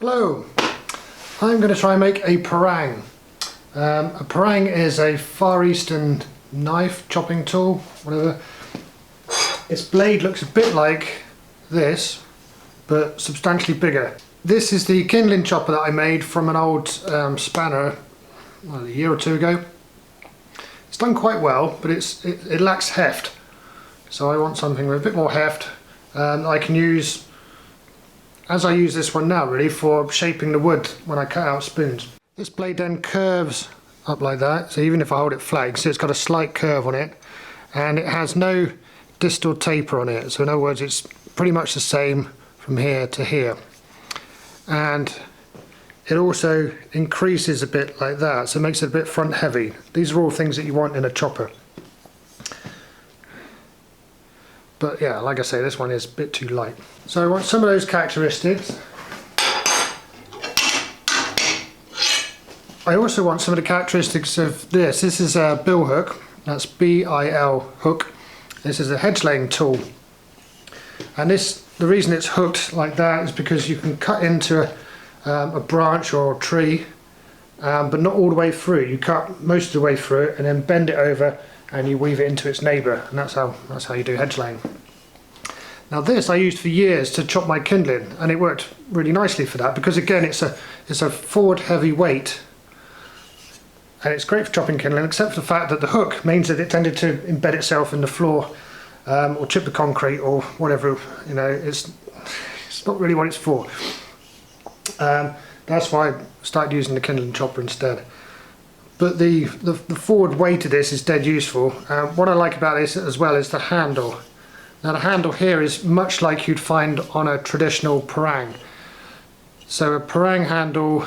Hello, I'm going to try and make a parang. A parang is a Far Eastern knife chopping tool, whatever. Its blade looks a bit like this, but substantially bigger. This is the kindling chopper that I made from an old spanner a year or two ago. It's done quite well, but it lacks heft. So I want something with a bit more heft. I can use, as I use this one now really, for shaping the wood when I cut out spoons. This blade then curves up like that, so even if I hold it flat, you can see it's got a slight curve on it, and it has no distal taper on it. So in other words, it's pretty much the same from here to here. And it also increases a bit like that, so it makes it a bit front heavy. These are all things that you want in a chopper. But yeah, like I say, this one is a bit too light. So I want some of those characteristics. I also want some of the characteristics of this. This is a bill hook, that's B-I-L hook. This is a hedge laying tool. And the reason it's hooked like that is because you can cut into a branch or a tree, but not all the way through. You cut most of the way through it and then bend it over and you weave it into its neighbour, and that's how you do hedge laying. Now this I used for years to chop my kindling, and it worked really nicely for that because again it's a forward heavy weight, and it's great for chopping kindling, except for the fact that the hook means that it tended to embed itself in the floor or chip the concrete or whatever. You know, it's not really what it's for. That's why I started using the kindling chopper instead. But the forward weight of this is dead useful. What I like about this as well is the handle. Now the handle here is much like you'd find on a traditional parang. So a parang handle,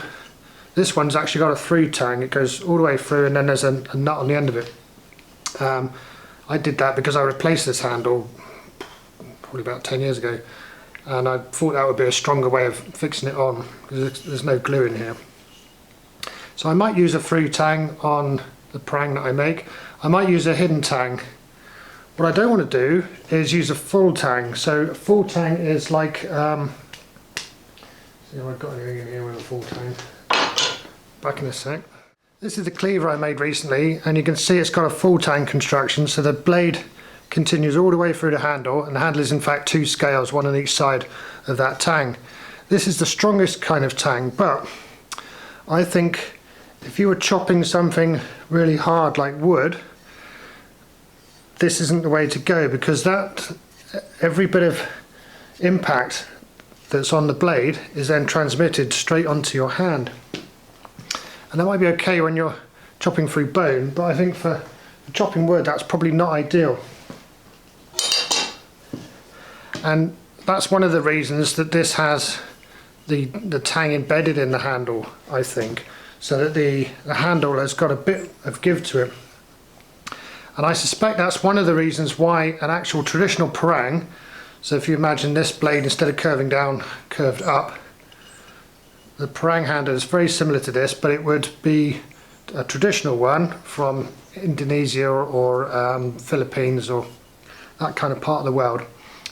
this one's actually got a through tang. It goes all the way through and then there's a nut on the end of it. I did that because I replaced this handle probably about 10 years ago, and I thought that would be a stronger way of fixing it on because there's no glue in here. So I might use a through tang on the parang that I make. I might use a hidden tang. What I don't want to do is use a full tang. So a full tang is like, see if I've got anything in here with a full tang. Back in a sec. This is the cleaver I made recently, and you can see it's got a full tang construction, so the blade continues all the way through the handle, and the handle is in fact two scales, one on each side of that tang. This is the strongest kind of tang, but I think if you were chopping something really hard like wood, this isn't the way to go, because every bit of impact that's on the blade is then transmitted straight onto your hand. And that might be okay when you're chopping through bone, but I think for chopping wood that's probably not ideal. And that's one of the reasons that this has the tang embedded in the handle, I think, so that the handle has got a bit of give to it. And I suspect that's one of the reasons why an actual traditional parang, so if you imagine this blade instead of curving down, curved up, the parang handle is very similar to this, but it would be a traditional one from Indonesia or Philippines or that kind of part of the world.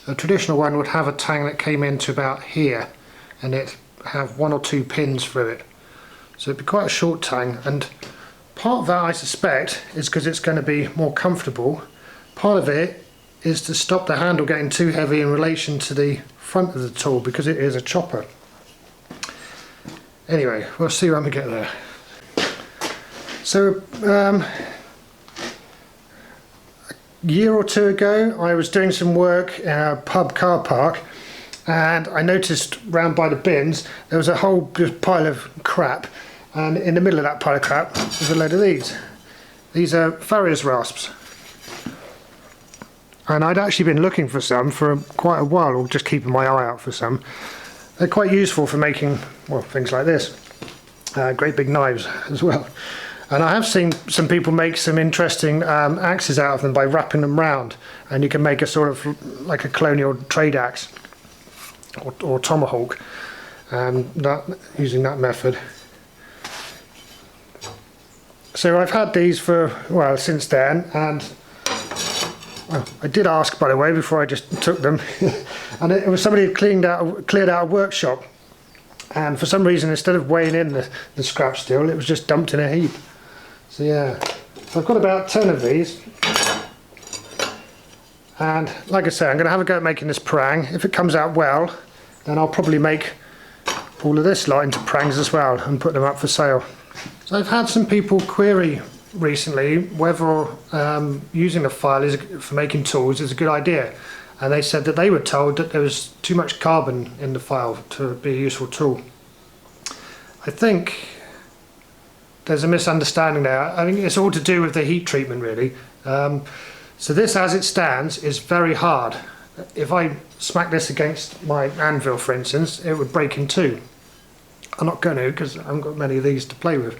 A traditional one would have a tang that came into about here, and it have one or two pins through it. So it'd be quite a short tang, and part of that I suspect is because it's going to be more comfortable. Part of it is to stop the handle getting too heavy in relation to the front of the tool, because it is a chopper. Anyway, we'll see when we get there. So a year or two ago I was doing some work in a pub car park, and I noticed round by the bins there was a whole pile of crap, and in the middle of that pile of crap there's a load of these. These are Farriers rasps, and I'd actually been looking for some for quite a while, or just keeping my eye out for some. They're quite useful for making, well, things like this, great big knives as well. And I have seen some people make some interesting axes out of them by wrapping them round, and you can make a sort of like a colonial trade axe or tomahawk, using that method. So I've had these for, well, since then, and well, I did ask, by the way, before I just took them, and it was somebody who cleared out a workshop, and for some reason instead of weighing in the scrap steel, it was just dumped in a heap. So yeah, so I've got about 10 of these, and like I say, I'm going to have a go at making this prang. If it comes out well, then I'll probably make all of this lot into prangs as well and put them up for sale. So I've had some people query recently whether using a file for making tools is a good idea, and they said that they were told that there was too much carbon in the file to be a useful tool. I think there's a misunderstanding there. I think it's all to do with the heat treatment really. So this as it stands is very hard. If I smack this against my anvil for instance, it would break in two. I'm not going to, because I haven't got many of these to play with.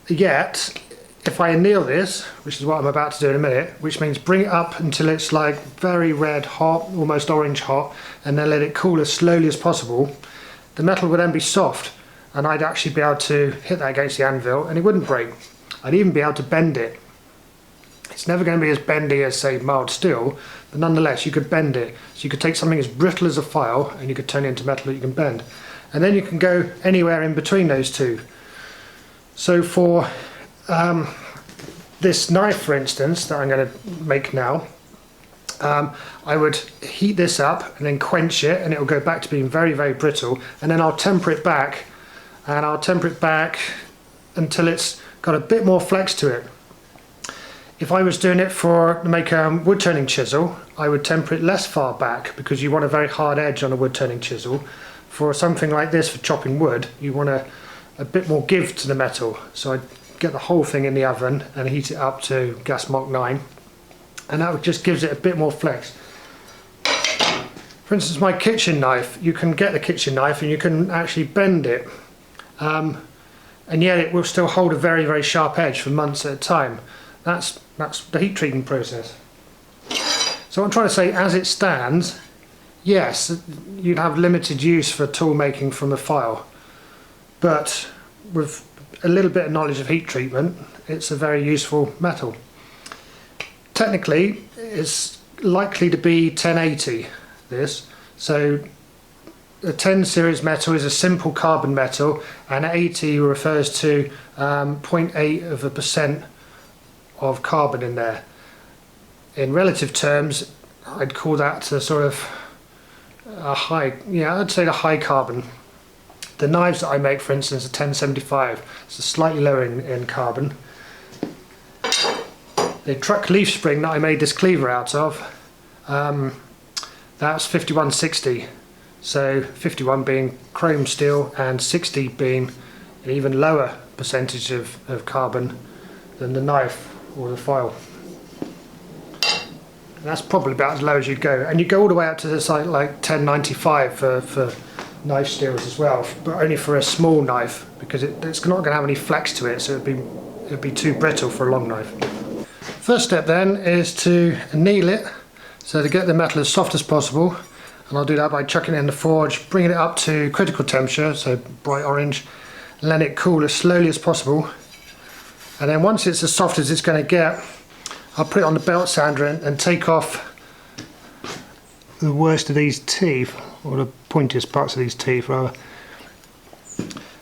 Yet, if I anneal this, which is what I'm about to do in a minute, which means bring it up until it's like very red hot, almost orange hot, and then let it cool as slowly as possible, the metal would then be soft, and I'd actually be able to hit that against the anvil and it wouldn't break. I'd even be able to bend it. It's never going to be as bendy as, say, mild steel, but nonetheless you could bend it. So you could take something as brittle as a file and you could turn it into metal that you can bend. And then you can go anywhere in between those two. So for this knife, for instance, that I'm going to make now, I would heat this up and then quench it, and it will go back to being very, very brittle. And then I'll temper it back, and I'll temper it back until it's got a bit more flex to it. If I was doing it to make a wood turning chisel, I would temper it less far back, because you want a very hard edge on a wood turning chisel. For something like this, for chopping wood, you want a bit more give to the metal. So I'd get the whole thing in the oven and heat it up to gas Mach 9, and that just gives it a bit more flex. For instance, my kitchen knife, you can get the kitchen knife and you can actually bend it, and yet it will still hold a very, very sharp edge for months at a time. That's the heat treating process. So what I'm trying to say, as it stands, yes, you'd have limited use for tool making from the file, but with a little bit of knowledge of heat treatment, it's a very useful metal. Technically, it's likely to be 1080, this. So the 10 series metal is a simple carbon metal, and 80 refers to 0.8% of carbon in there. In relative terms, I'd call that a sort of a high, yeah, I'd say the high carbon. The knives that I make, for instance, are 1075, so slightly lower in carbon. The truck leaf spring that I made this cleaver out of, that's 5160. So 51 being chrome steel and 60 being an even lower percentage of carbon than the knife or the file. And that's probably about as low as you'd go. And you go all the way up to this like 1095 for knife steels as well, but only for a small knife, because it's not going to have any flex to it, so it'd be too brittle for a long knife. First step then is to anneal it, so to get the metal as soft as possible, and I'll do that by chucking it in the forge, bringing it up to critical temperature, so bright orange, and letting it cool as slowly as possible. And then once it's as soft as it's going to get, I'll put it on the belt sander and take off the worst of these teeth, or the pointiest parts of these teeth rather,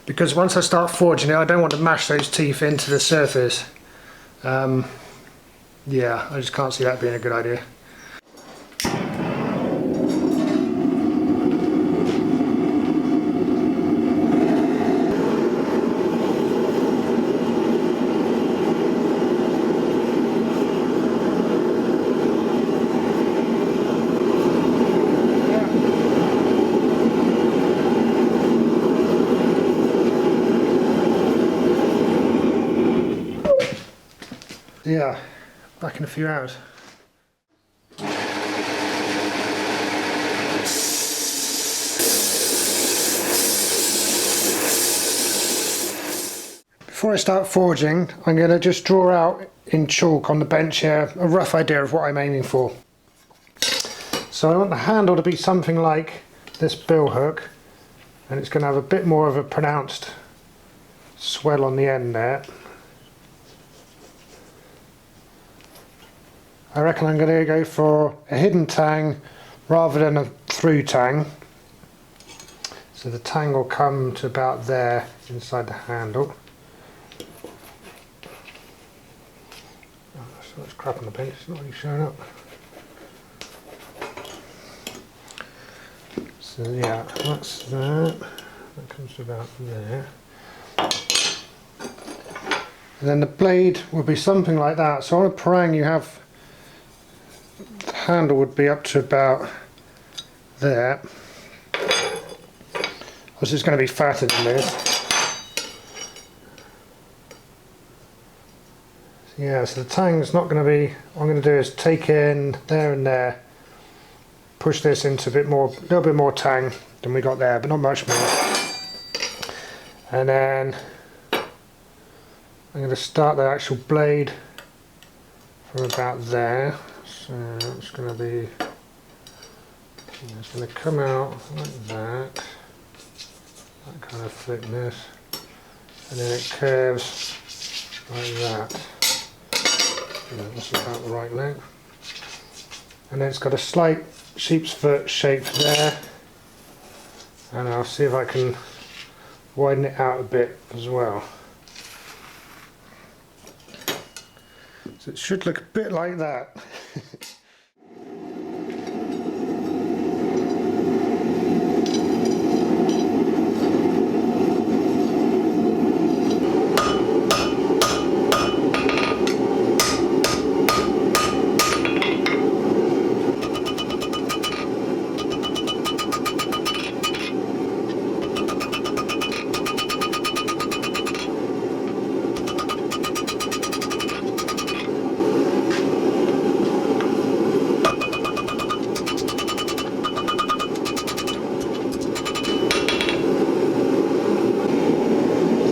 because once I start forging it, I don't want to mash those teeth into the surface. Yeah, I just can't see that being a good idea. Yeah, back in a few hours. Before I start forging, I'm going to just draw out in chalk on the bench here a rough idea of what I'm aiming for. So I want the handle to be something like this bill hook, and it's going to have a bit more of a pronounced swell on the end there. I reckon I'm going to go for a hidden tang rather than a through tang. So the tang will come to about there inside the handle. Oh, so much crap on the bench, it's not really showing up. So yeah, that's that. That comes to about there. And then the blade will be something like that. So on a parang you have, the handle would be up to about there. This is going to be fatter than this. So yeah, so the tang's not going to be, what I'm going to do is take in there and there, push this into a little bit more tang than we got there, but not much more. And then I'm going to start the actual blade from about there. So it's going to be, it's going to come out like that. That kind of thickness, and then it curves like that. Yeah, that's about the right length. And then it's got a slight sheep's foot shape there, and I'll see if I can widen it out a bit as well. So it should look a bit like that.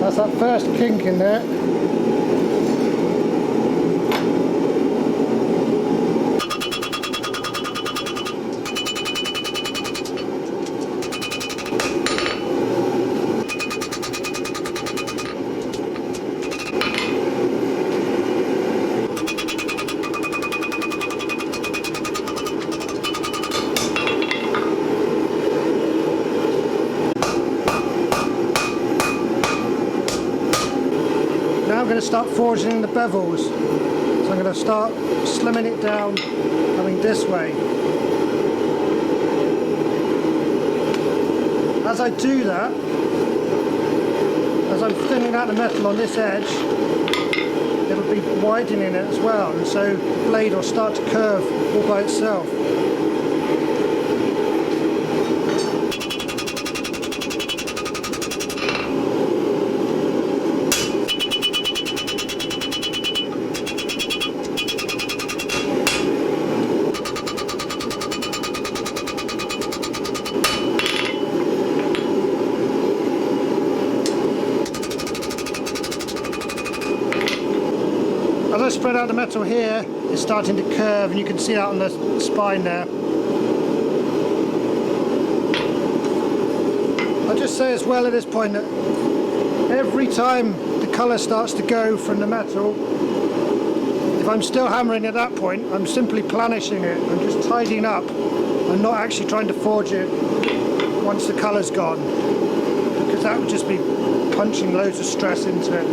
That's that first kink in there. Now I'm going to start forging in the bevels. So I'm going to start slimming it down, coming this way. As I do that, as I'm thinning out the metal on this edge, it'll be widening it as well, and so the blade will start to curve all by itself. As I spread out the metal here, it's starting to curve, and you can see out on the spine there. I'll just say as well at this point that every time the colour starts to go from the metal, if I'm still hammering at that point, I'm simply planishing it. I'm just tidying up. I'm not actually trying to forge it once the colour's gone, because that would just be punching loads of stress into it.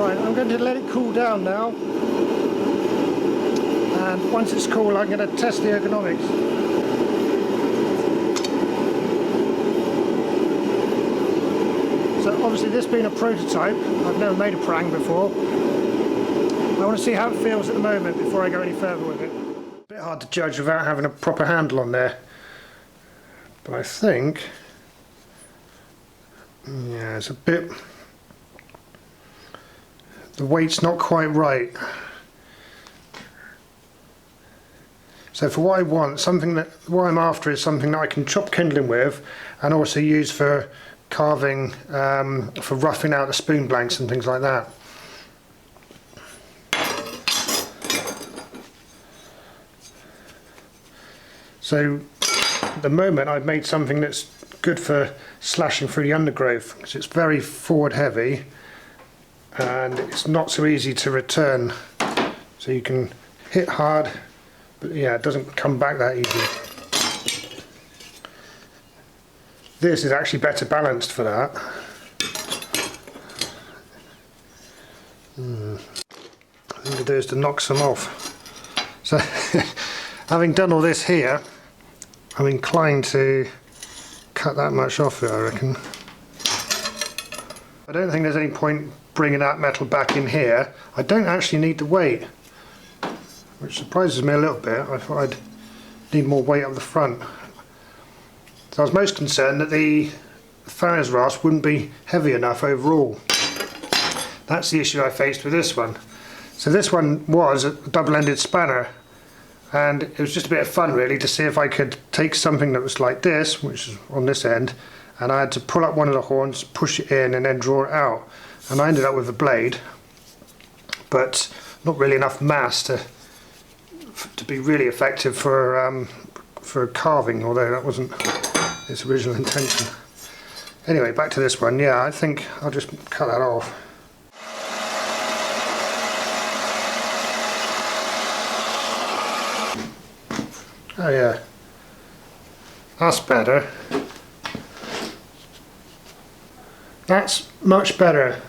I'm going to let it cool down now, and once it's cool I'm going to test the ergonomics. So obviously this being a prototype, I've never made a prang before. I want to see how it feels at the moment before I go any further with it. A bit hard to judge without having a proper handle on there, but I think, yeah, it's a bit, the weight's not quite right. So for what I want, what I'm after is something that I can chop kindling with and also use for carving, for roughing out the spoon blanks and things like that. So at the moment I've made something that's good for slashing through the undergrowth, because it's very forward heavy and it's not so easy to return. So you can hit hard, but yeah, it doesn't come back that easy. This is actually better balanced for that. I think to do is to knock some off. So having done all this here, I'm inclined to cut that much off it, I reckon. I don't think there's any point bringing that metal back in here. I don't actually need the weight, which surprises me a little bit. I thought I'd need more weight up the front. So I was most concerned that the Farrier's rasp wouldn't be heavy enough overall. That's the issue I faced with this one. So this one was a double-ended spanner, and it was just a bit of fun really to see if I could take something that was like this, which is on this end, and I had to pull up one of the horns, push it in and then draw it out. And I ended up with a blade, but not really enough mass to be really effective for carving, although that wasn't its original intention. Anyway, back to this one. Yeah, I think I'll just cut that off. Oh yeah, that's better. That's much better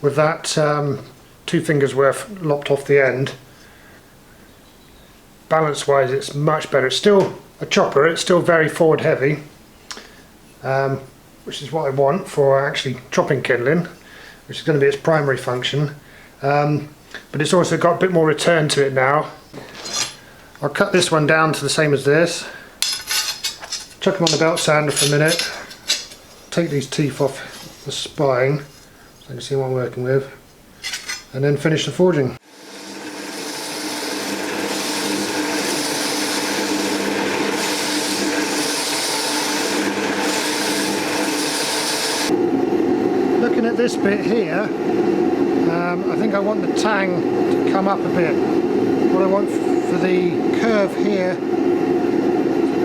with that 2 fingers worth lopped off the end. Balance wise it's much better. It's still a chopper, it's still very forward heavy, which is what I want for actually chopping kindling, which is going to be its primary function, but it's also got a bit more return to it now. I'll cut this one down to the same as this, chuck them on the belt sander for a minute, take these teeth off the spine so you can see what I'm working with, and then finish the forging. Looking at this bit here, I think I want the tang to come up a bit. What I want for the curve here,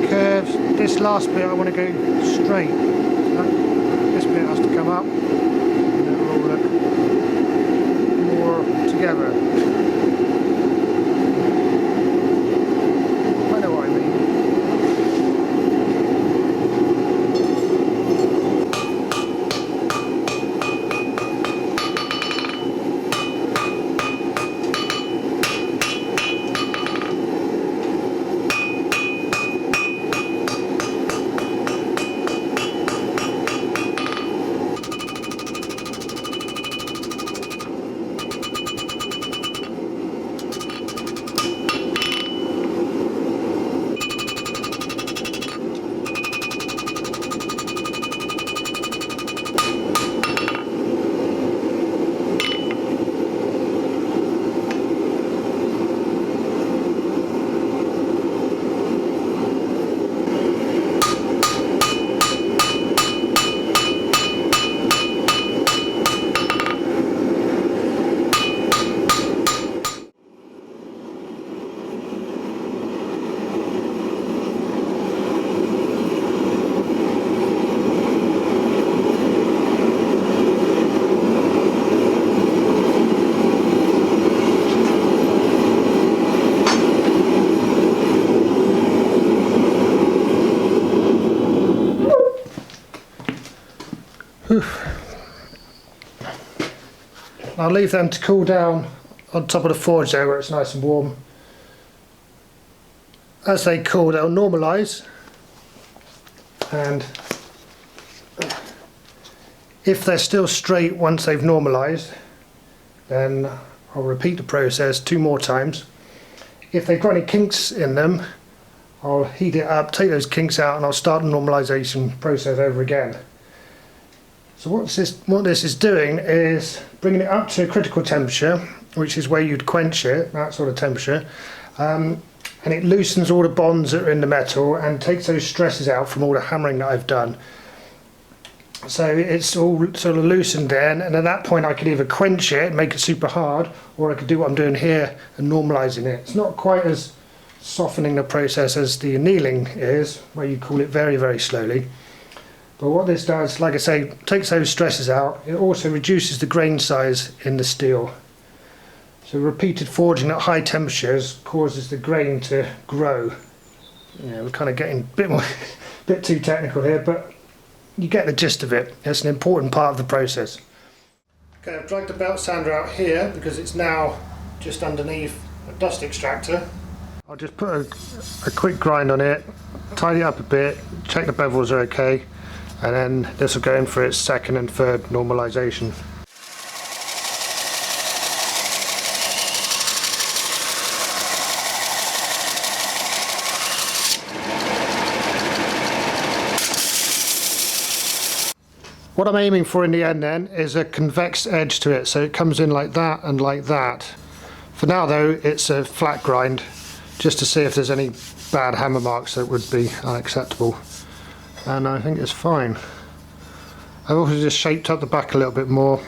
curves, this last bit I want to go straight. This bit has to come up and it'll all look more together. I know what I mean. I'll leave them to cool down on top of the forge there where it's nice and warm. As they cool, they'll normalise, and If they're still straight once they've normalised, then I'll repeat the process 2 more times. If they've got any kinks in them, I'll heat it up, take those kinks out, and I'll start the normalisation process over again. So what this is doing is bringing it up to a critical temperature, which is where you'd quench it, that sort of temperature, and it loosens all the bonds that are in the metal and takes those stresses out from all the hammering that I've done. So it's all sort of loosened then, and at that point I could either quench it and make it super hard, or I could do what I'm doing here and normalising it. It's not quite as softening the process as the annealing is, where you cool it very, very slowly. But what this does, like I say, takes those stresses out. It also reduces the grain size in the steel. So repeated forging at high temperatures causes the grain to grow. Yeah, we're kind of getting a bit too technical here, but you get the gist of it. It's an important part of the process. Okay, I've dragged the belt sander out here because it's now just underneath a dust extractor. I'll just put a quick grind on it, tidy it up a bit, check the bevels are okay, and then this will go in for its 2nd and 3rd normalisation. What I'm aiming for in the end then is a convex edge to it, so it comes in like that and like that. For now though, it's a flat grind, just to see if there's any bad hammer marks that would be unacceptable. And I think it's fine. I've also just shaped up the back a little bit more.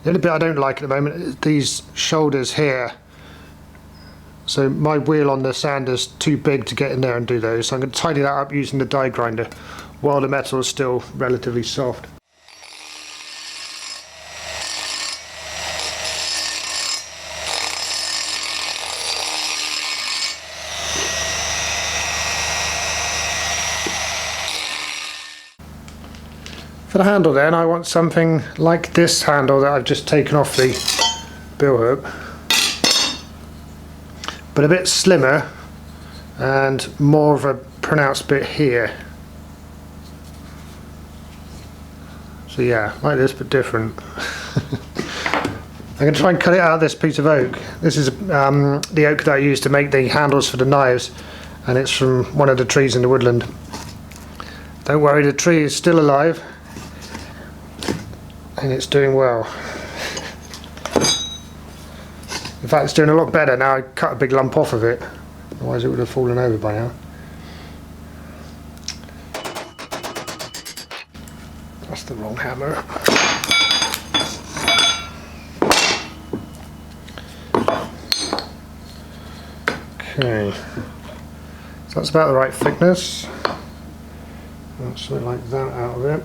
The only bit I don't like at the moment is these shoulders here. So my wheel on the sander's too big to get in there and do those, so I'm going to tidy that up using the die grinder while the metal is still relatively soft. For the handle then, I want something like this handle that I've just taken off the bill hook, but a bit slimmer and more of a pronounced bit here. So yeah, like this but different. I'm going to try and cut it out of this piece of oak. This is the oak that I use to make the handles for the knives, and it's from one of the trees in the woodland. Don't worry, the tree is still alive and it's doing well. In fact, it's doing a lot better now. I cut a big lump off of it, otherwise it would have fallen over by now. That's the wrong hammer. Okay, so that's about the right thickness. Something like that out of it.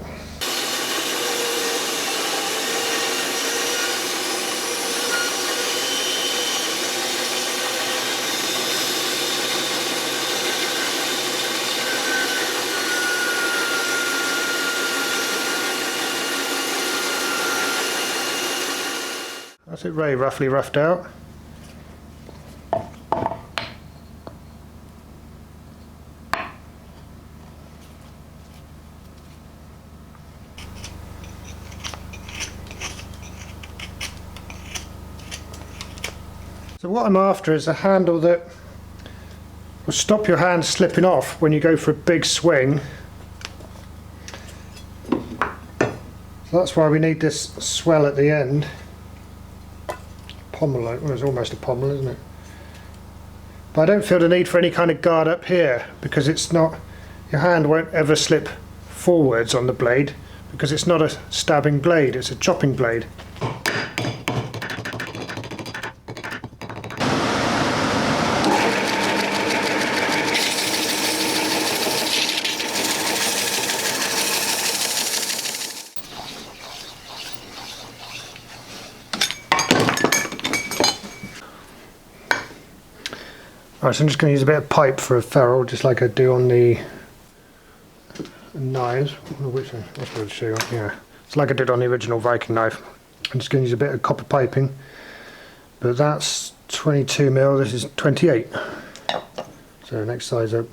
That's it, very roughly roughed out. So what I'm after is a handle that will stop your hand slipping off when you go for a big swing. So that's why we need this swell at the end. Pommel, well, it's almost a pommel, isn't it? But I don't feel the need for any kind of guard up here, because it's not, your hand won't ever slip forwards on the blade, because it's not a stabbing blade, it's a chopping blade. Alright, so I'm just going to use a bit of pipe for a ferrule, just like I do on the knives. Which one? That's what I'll show you. Yeah, it's like I did on the original Viking knife. I'm just going to use a bit of copper piping, but that's 22mm, this is 28. So next size up.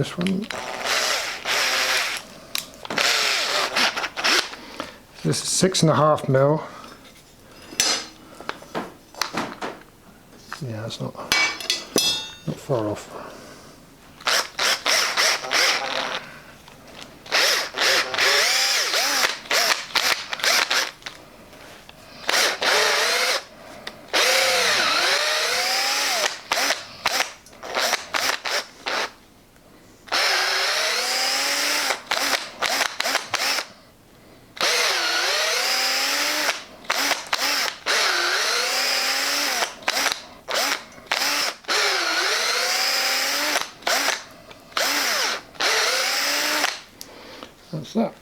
this one. This is 6.5mm. Yeah, it's not far off. That's that.